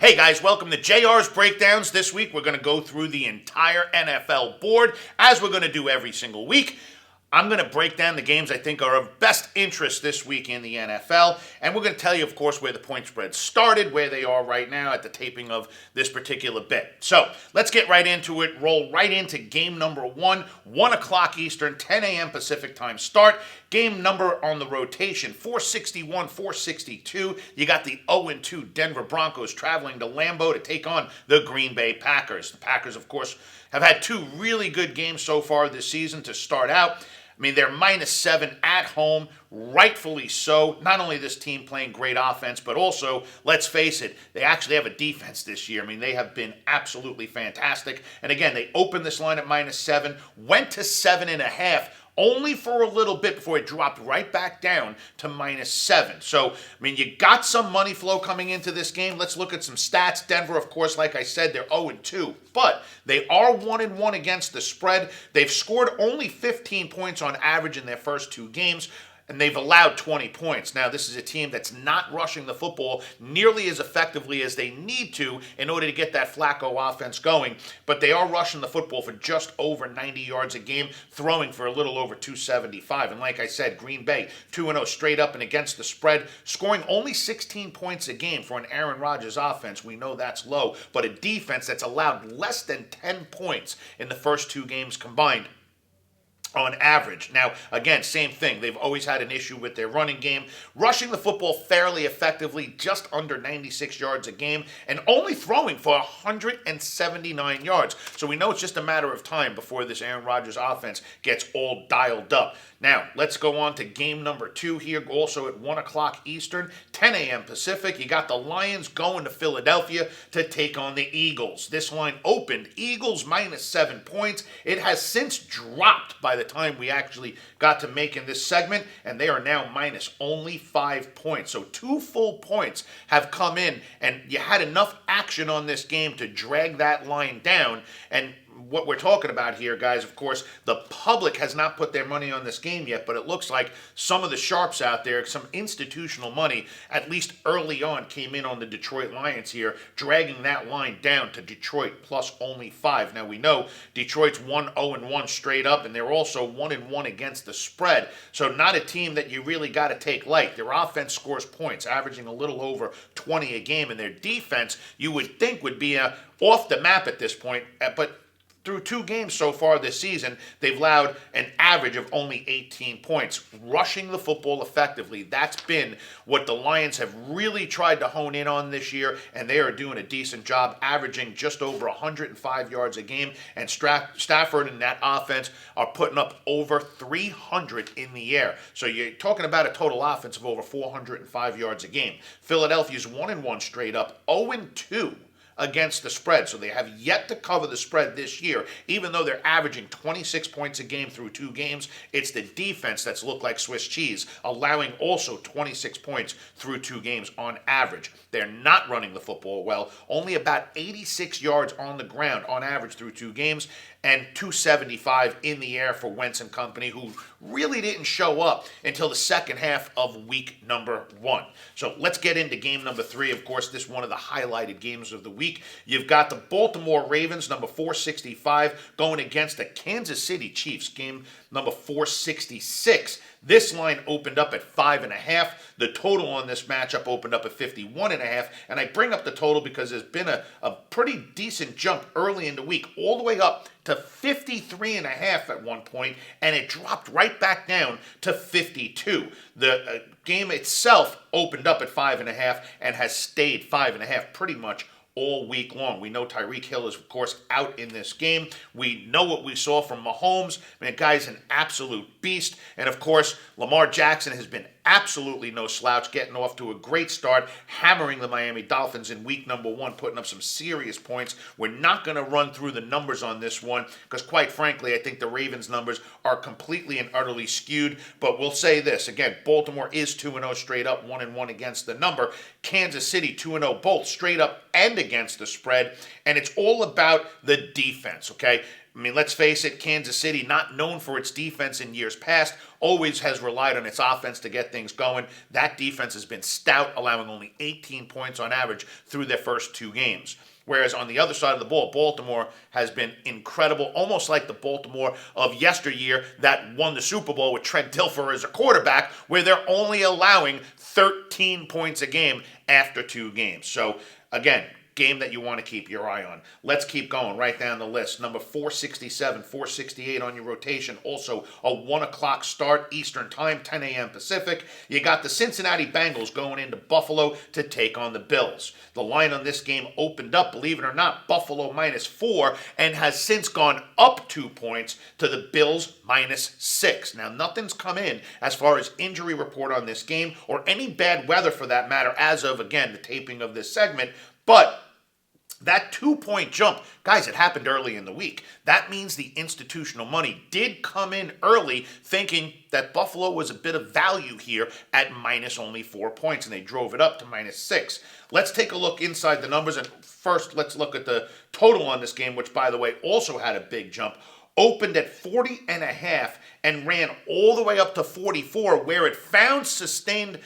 Hey guys, welcome to JR's Breakdowns. This week we're going to go through the entire NFL board, as we're going to do every single week. I'm going to break down the games I think are of best interest this week in the NFL, and we're going to tell you, of course, where the point spread started, where they are right now at the taping of this particular bit. So let's get right into it, roll right into game number 1, 1 o'clock Eastern, 10 a.m. Pacific time start. Game number on the rotation, 461, 462. You got the 0-2 Denver Broncos traveling to Lambeau to take on the Green Bay Packers. The Packers, of course, have had two really good games so far this season to start out. I mean, they're -7 at home, rightfully so. Not only this team playing great offense, but also, let's face it, they actually have a defense this year. I mean, they have been absolutely fantastic. And again, they opened this line at -7, went to 7.5, only for a little bit before it dropped right back down to -7. So, I mean, you got some money flow coming into this game. Let's look at some stats. Denver, of course, like I said, they're 0-2, but they are 1-1 against the spread. They've scored only 15 points on average in their first two games, and they've allowed 20 points. Now, this is a team that's not rushing the football nearly as effectively as they need to in order to get that Flacco offense going, but they are rushing the football for just over 90 yards a game, throwing for a little over 275. And like I said, Green Bay, 2-0 straight up and against the spread, scoring only 16 points a game for an Aaron Rodgers offense. We know that's low, but a defense that's allowed less than 10 points in the first two games combined on average. Now, again, same thing. They've always had an issue with their running game, rushing the football fairly effectively, just under 96 yards a game, and only throwing for 179 yards. So we know it's just a matter of time before this Aaron Rodgers offense gets all dialed up. Now, let's go on to game number 2 here, also at 1 o'clock Eastern, 10 a.m. Pacific. You got the Lions going to Philadelphia to take on the Eagles. This line opened, Eagles -7 points. It has since dropped by the time we actually got to making this segment, and they are now minus only 5 points. So 2 full points have come in, and you had enough action on this game to drag that line down. And what we're talking about here, guys, of course, the public has not put their money on this game yet, but it looks like some of the sharps out there, some institutional money, at least early on, came in on the Detroit Lions here, dragging that line down to Detroit plus only 5. Now, we know Detroit's 1-0-1 straight up, and they're also 1-1 against the spread, so not a team that you really got to take light. Their offense scores points, averaging a little over 20 a game, and their defense, you would think, would be off the map at this point, but through 2 games so far this season, they've allowed an average of only 18 points. Rushing the football effectively, that's been what the Lions have really tried to hone in on this year, and they are doing a decent job, averaging just over 105 yards a game, and Stafford and that offense are putting up over 300 in the air. So you're talking about a total offense of over 405 yards a game. Philadelphia's 1-1 straight up, 0-2 against the spread. So they have yet to cover the spread this year, even though they're averaging 26 points a game through 2 games. It's the defense that's looked like Swiss cheese, allowing also 26 points through 2 games on average. They're not running the football well, only about 86 yards on the ground on average through 2 games, and 275 in the air for Wentz and company, who really didn't show up until the second half of week number 1. So let's get into game number 3. Of course, this is one of the highlighted games of the week. You've got the Baltimore Ravens, number 465, going against the Kansas City Chiefs, game number 466. This line opened up at 5.5. The total on this matchup opened up at 51.5. And I bring up the total because there's been a pretty decent jump early in the week, all the way up to 53.5 at one point, and it dropped right back down to 52. The game itself opened up at 5.5 and has stayed 5.5 pretty much all week long. We know Tyreek Hill is, of course, out in this game. We know what we saw from Mahomes. I mean, the guy's an absolute beast. And, of course, Lamar Jackson has been absolutely no slouch, getting off to a great start, hammering the Miami Dolphins in week number 1, putting up some serious points. We're not going to run through the numbers on this one because, quite frankly, I think the Ravens' numbers are completely and utterly skewed. But we'll say this, again, Baltimore is 2-0 straight up, 1-1 against the number. Kansas City 2-0 both straight up and against the spread. And it's all about the defense, okay? I mean, let's face it, Kansas City, not known for its defense in years past, always has relied on its offense to get things going. That defense has been stout, allowing only 18 points on average through their first 2 games. Whereas on the other side of the ball, Baltimore has been incredible, almost like the Baltimore of yesteryear that won the Super Bowl with Trent Dilfer as a quarterback, where they're only allowing 13 points a game after 2 games. So, again, game that you want to keep your eye on. Let's keep going right down the list. Number 467, 468 on your rotation. Also a 1 o'clock start Eastern time, 10 a.m. Pacific. You got the Cincinnati Bengals going into Buffalo to take on the Bills. The line on this game opened up, believe it or not, Buffalo -4 and has since gone up 2 points to the Bills -6. Now, nothing's come in as far as injury report on this game or any bad weather for that matter as of, again, the taping of this segment, but that 2-point jump, guys, it happened early in the week. That means the institutional money did come in early thinking that Buffalo was a bit of value here at minus only 4 points, and they drove it up to -6. Let's take a look inside the numbers, and first let's look at the total on this game, which, by the way, also had a big jump. Opened at 40.5 and ran all the way up to 44, where it found sustained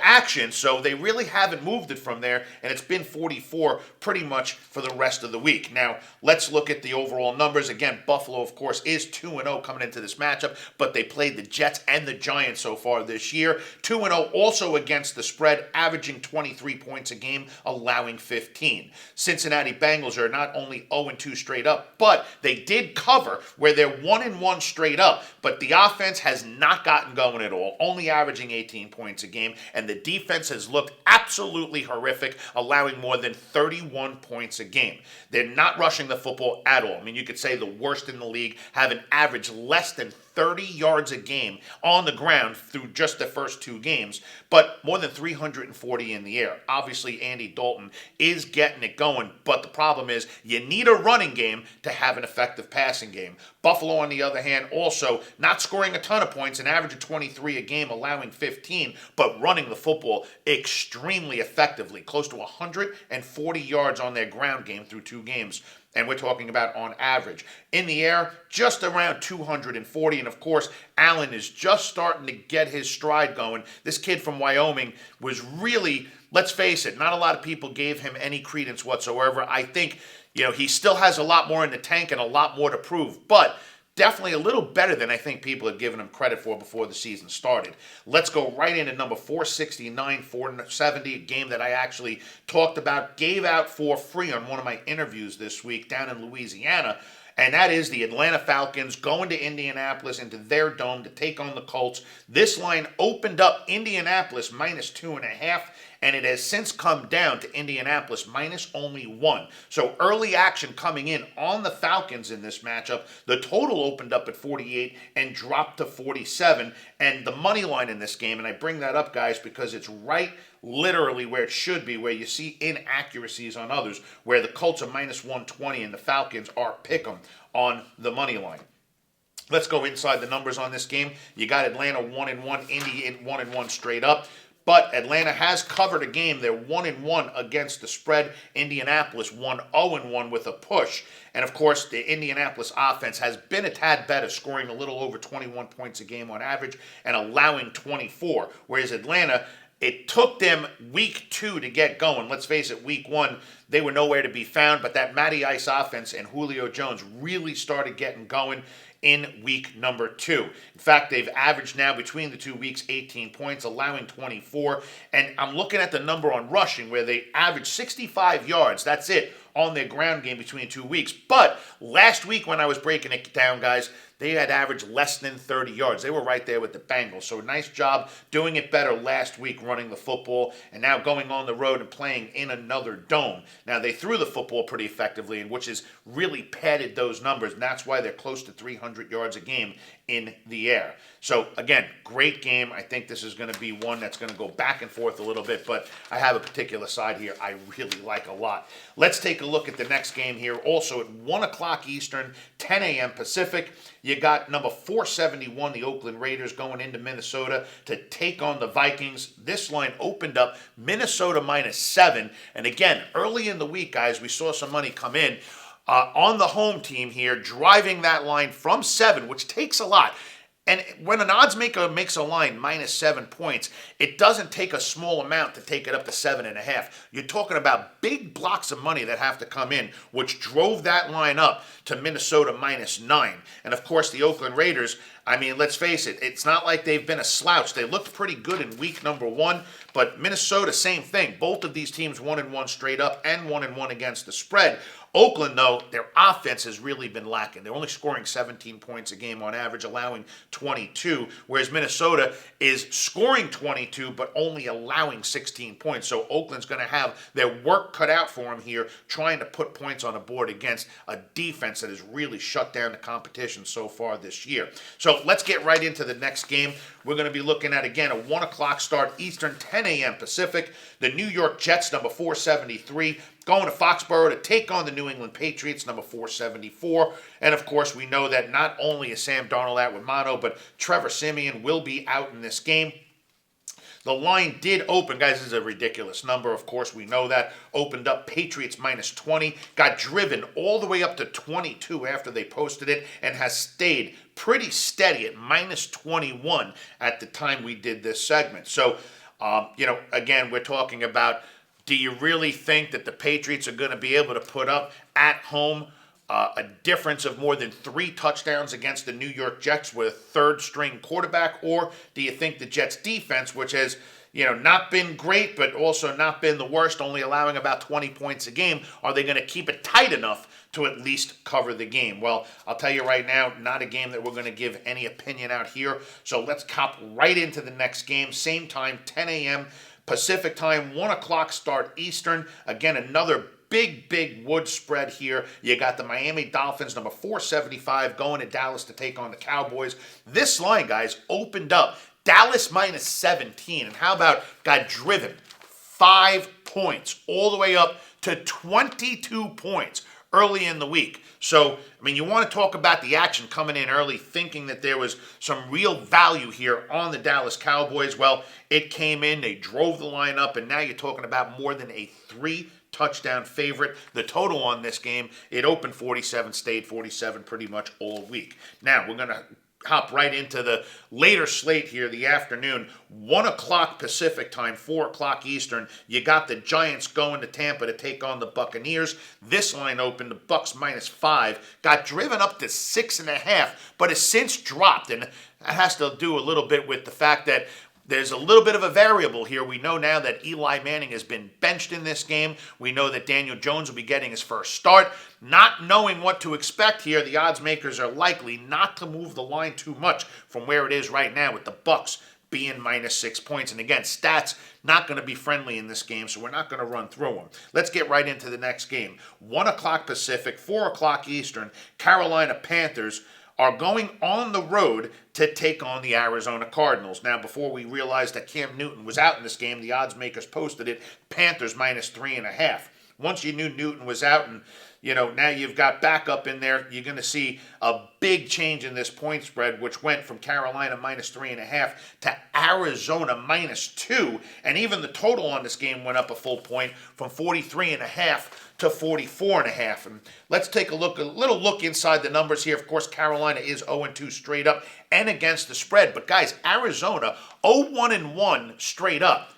action, so they really haven't moved it from there, and it's been 44 pretty much for the rest of the week. Now, let's look at the overall numbers. Again, Buffalo, of course, is 2-0 coming into this matchup, but they played the Jets and the Giants so far this year. 2-0 also against the spread, averaging 23 points a game, allowing 15. Cincinnati Bengals are not only 0-2 straight up, but they did cover where they're 1-1 straight up, but the offense has not gotten going at all, only averaging 18 points a game, and the defense has looked absolutely horrific, allowing more than 31 points a game. They're not rushing the football at all. I mean, you could say the worst in the league, have an average less than 30 yards a game on the ground through just the first 2 games, but more than 340 in the air. Obviously, Andy Dalton is getting it going, but the problem is you need a running game to have an effective passing game. Buffalo, on the other hand, also not scoring a ton of points, an average of 23 a game, allowing 15, but running the football extremely effectively, close to 140 yards on their ground game through 2 games. And we're talking about on average. In the air, just around 240. And of course, Allen is just starting to get his stride going. This kid from Wyoming was really, let's face it, not a lot of people gave him any credence whatsoever. I think, he still has a lot more in the tank and a lot more to prove. But definitely a little better than I think people had given him credit for before the season started. Let's go right into number 469, 470, a game that I actually talked about, gave out for free on one of my interviews this week down in Louisiana. And that is the Atlanta Falcons going to Indianapolis into their dome to take on the Colts. This line opened up Indianapolis -2.5, and it has since come down to Indianapolis minus only 1. So early action coming in on the Falcons in this matchup. The total opened up at 48 and dropped to 47. And the money line in this game, and I bring that up, guys, because it's right literally where it should be, where you see inaccuracies on others, where the Colts are -120 and the Falcons are pick'em on the money line. Let's go inside the numbers on this game. You got Atlanta 1-1, Indy 1-1 straight up. But Atlanta has covered a game. They're 1-1 against the spread. Indianapolis 0-1 with a push. And of course, the Indianapolis offense has been a tad better, scoring a little over 21 points a game on average and allowing 24. Whereas Atlanta, it took them week 2 to get going. Let's face it, week 1, they were nowhere to be found. But that Matty Ice offense and Julio Jones really started getting going in week number 2. In fact, they've averaged now between the 2 weeks 18 points, allowing 24. And I'm looking at the number on rushing where they average 65 yards. That's it on their ground game between 2 weeks. But last week when I was breaking it down, guys, they had averaged less than 30 yards. They were right there with the Bengals. So nice job doing it better last week running the football and now going on the road and playing in another dome. Now, they threw the football pretty effectively, and which has really padded those numbers, and that's why they're close to 300 yards a game in the air. So, again, great game. I think this is going to be one that's going to go back and forth a little bit, but I have a particular side here I really like a lot. Let's take a look at the next game here. Also at 1 o'clock Eastern, 10 a.m. Pacific. You got number 471, the Oakland Raiders, going into Minnesota to take on the Vikings. This line opened up Minnesota -7. And again, early in the week, guys, we saw some money come in. on the home team here, driving that line from 7, which takes a lot. And when an odds maker makes a line minus 7 points, it doesn't take a small amount to take it up to 7.5. You're talking about big blocks of money that have to come in, which drove that line up to Minnesota minus 9. And of course, the Oakland Raiders, I mean, let's face it, it's not like they've been a slouch. They looked pretty good in week number 1, but Minnesota, same thing. Both of these teams 1-1 straight up and 1-1 against the spread. Oakland, though, their offense has really been lacking. They're only scoring 17 points a game on average, allowing 22, whereas Minnesota is scoring 22 but only allowing 16 points. So Oakland's going to have their work cut out for them here, trying to put points on the board against a defense that has really shut down the competition so far this year. So let's get right into the next game. We're going to be looking at, again, a 1 o'clock start Eastern, 10 a.m. Pacific. The New York Jets, number 473, going to Foxborough to take on the New England Patriots, number 474. And, of course, we know that not only is Sam Darnold out with mono, but Trevor Siemian will be out in this game. The line did open, guys, this is a ridiculous number, of course, we know that. Opened up Patriots minus 20, got driven all the way up to 22 after they posted it, and has stayed pretty steady at minus 21 at the time we did this segment. So, again, we're talking about, do you really think that the Patriots are going to be able to put up at home a difference of more than 3 touchdowns against the New York Jets with a third-string quarterback? Or do you think the Jets' defense, which has not been great, but also not been the worst, only allowing about 20 points a game, are they going to keep it tight enough to at least cover the game? Well, I'll tell you right now, not a game that we're going to give any opinion out here. So let's cop right into the next game. Same time, 10 a.m. Pacific time, 1 o'clock start Eastern. Again, another big wood spread here. You got the Miami Dolphins, number 475, going to Dallas to take on the Cowboys. This line, guys, opened up Dallas minus 17. And how about got driven 5 points all the way up to 22 points early in the week. So, I mean, you want to talk about the action coming in early, thinking that there was some real value here on the Dallas Cowboys. Well, it came in, they drove the line up, and now you're talking about more than a 3-touchdown favorite. The total on this game, it opened 47, stayed 47 pretty much all week. Now, we're going to hop right into the later slate here, the afternoon, 1 o'clock Pacific time, 4 o'clock Eastern. You got the Giants going to Tampa to take on the Buccaneers. This line opened, the Bucs minus 5, got driven up to 6.5, but has since dropped, and that has to do a little bit with the fact that there's a little bit of a variable here. We know now that Eli Manning has been benched in this game. We know that Daniel Jones will be getting his first start. Not knowing what to expect here, the odds makers are likely not to move the line too much from where it is right now, with the Bucs being minus 6 points. And again, stats not going to be friendly in this game, so we're not going to run through them. Let's get right into the next game. 1 o'clock Pacific, 4 o'clock Eastern, Carolina Panthers are going on the road to take on the Arizona Cardinals. Now, before we realized that Cam Newton was out in this game, the odds makers posted it, Panthers minus 3.5. Once you knew Newton was out and, now you've got backup in there, you're going to see a big change in this point spread, which went from Carolina minus 3.5 to Arizona minus 2. And even the total on this game went up a full point from 43.5 to 44.5. And let's take a little look inside the numbers here. Of course, Carolina is 0-2 straight up and against the spread. But guys, Arizona 0-1 straight up,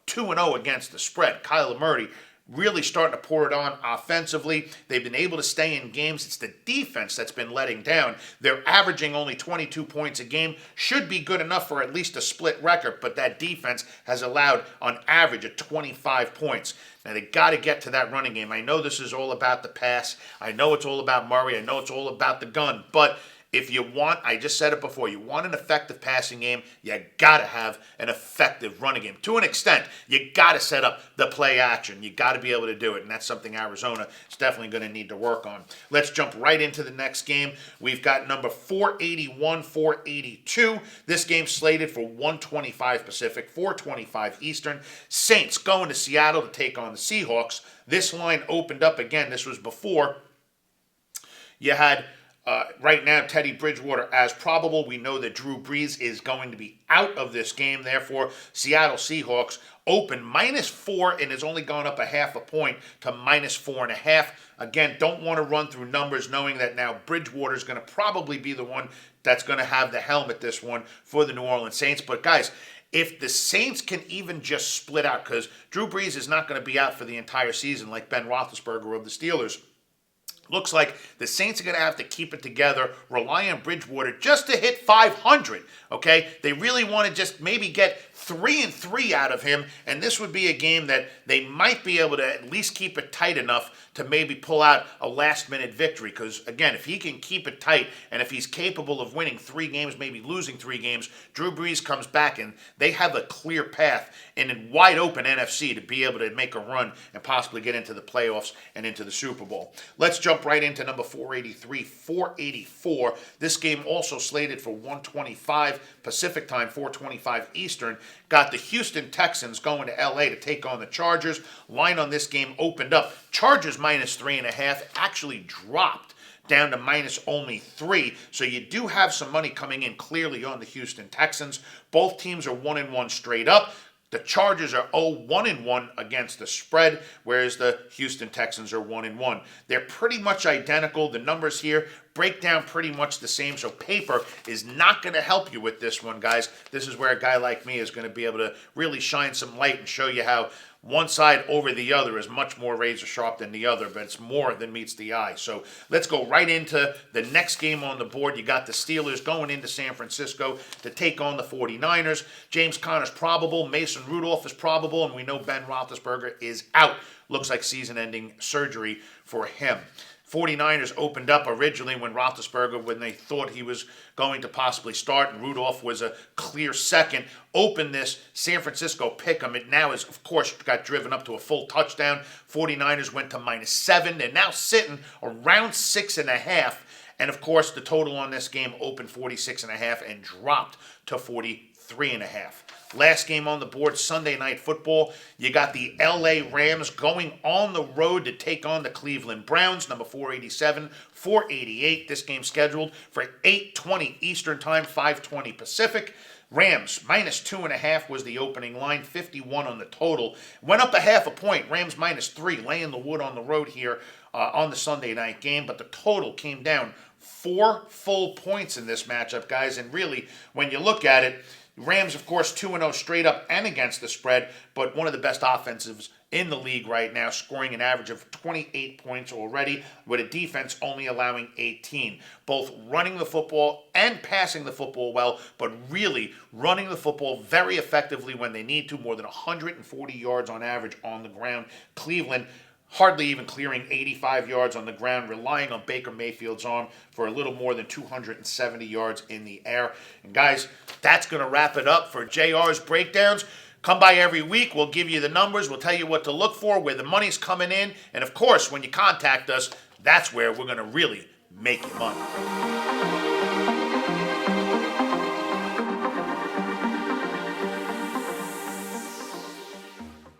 2-0 against the spread. Kyler Murray really starting to pour it on offensively. They've been able to stay in games. It's the defense that's been letting down. They're averaging only 22 points a game. Should be good enough for at least a split record, but that defense has allowed on average of 25 points. Now, they got to get to that running game. I know this is all about the pass. I know it's all about Murray. I know it's all about the gun, but if you want, I just said it before, you want an effective passing game, you got to have an effective running game. To an extent, you got to set up the play action. You got to be able to do it, and that's something Arizona is definitely going to need to work on. Let's jump right into the next game. We've got number 481, 482. This game slated for 125 Pacific, 425 Eastern. Saints going to Seattle to take on the Seahawks. This line opened up again. This was before you had Right now, Teddy Bridgewater as probable. We know that Drew Brees is going to be out of this game. Therefore, Seattle Seahawks open -4 and has only gone up a half a point to -4.5. Again, don't want to run through numbers knowing that now Bridgewater is going to probably be the one that's going to have the helmet this one for the New Orleans Saints. But guys, if the Saints can even just split out, because Drew Brees is not going to be out for the entire season like Ben Roethlisberger of the Steelers. Looks like the Saints are going to have to keep it together, rely on Bridgewater just to hit 500, okay? They really want to just maybe get 3-3 out of him, and this would be a game that they might be able to at least keep it tight enough to maybe pull out a last-minute victory. Because, again, if he can keep it tight and if he's capable of winning 3 games, maybe losing 3 games, Drew Brees comes back and they have a clear path in a wide-open NFC to be able to make a run and possibly get into the playoffs and into the Super Bowl. Let's jump right into number 483, 484. This game also slated for 1:25 Pacific time, 4:25 Eastern. Got the Houston Texans going to LA to take on the Chargers. Line on this game opened up. Chargers -3.5 actually dropped down to only -3. So you do have some money coming in clearly on the Houston Texans. Both teams are 1-1 straight up. The Chargers are 0-1-1 against the spread, whereas the Houston Texans are 1-1. They're pretty much identical. The numbers here break down pretty much the same, so paper is not going to help you with this one, guys. This is where a guy like me is going to be able to really shine some light and show you how one side over the other is much more razor sharp than the other, but it's more than meets the eye. So let's go right into the next game on the board. You got the Steelers going into San Francisco to take on the 49ers. James Conner's probable. Mason Rudolph is probable, and we know Ben Roethlisberger is out. Looks like season-ending surgery for him. 49ers opened up originally when they thought he was going to possibly start, and Rudolph was a clear second. Opened this San Francisco pick'em. It now is, of course, got driven up to a full touchdown. 49ers went to -7. They're now sitting around 6.5. And, of course, the total on this game opened 46.5 and dropped to 43.5. Last game on the board, Sunday Night Football. You got the LA Rams going on the road to take on the Cleveland Browns, number 487, 488. This game scheduled for 8:20 Eastern Time, 5:20 Pacific. Rams, -2.5 was the opening line, 51 on the total. Went up a half a point, Rams -3, laying the wood on the road here on the Sunday night game, but the total came down 4 full points in this matchup, guys, and really, when you look at it, Rams, of course, 2-0 straight up and against the spread, but one of the best offensives in the league right now, scoring an average of 28 points already, with a defense only allowing 18. Both running the football and passing the football well, but really running the football very effectively when they need to, more than 140 yards on average on the ground. Cleveland hardly even clearing 85 yards on the ground, relying on Baker Mayfield's arm for a little more than 270 yards in the air. And guys, that's going to wrap it up for JR's Breakdowns. Come by every week. We'll give you the numbers. We'll tell you what to look for, where the money's coming in. And, of course, when you contact us, that's where we're going to really make you money.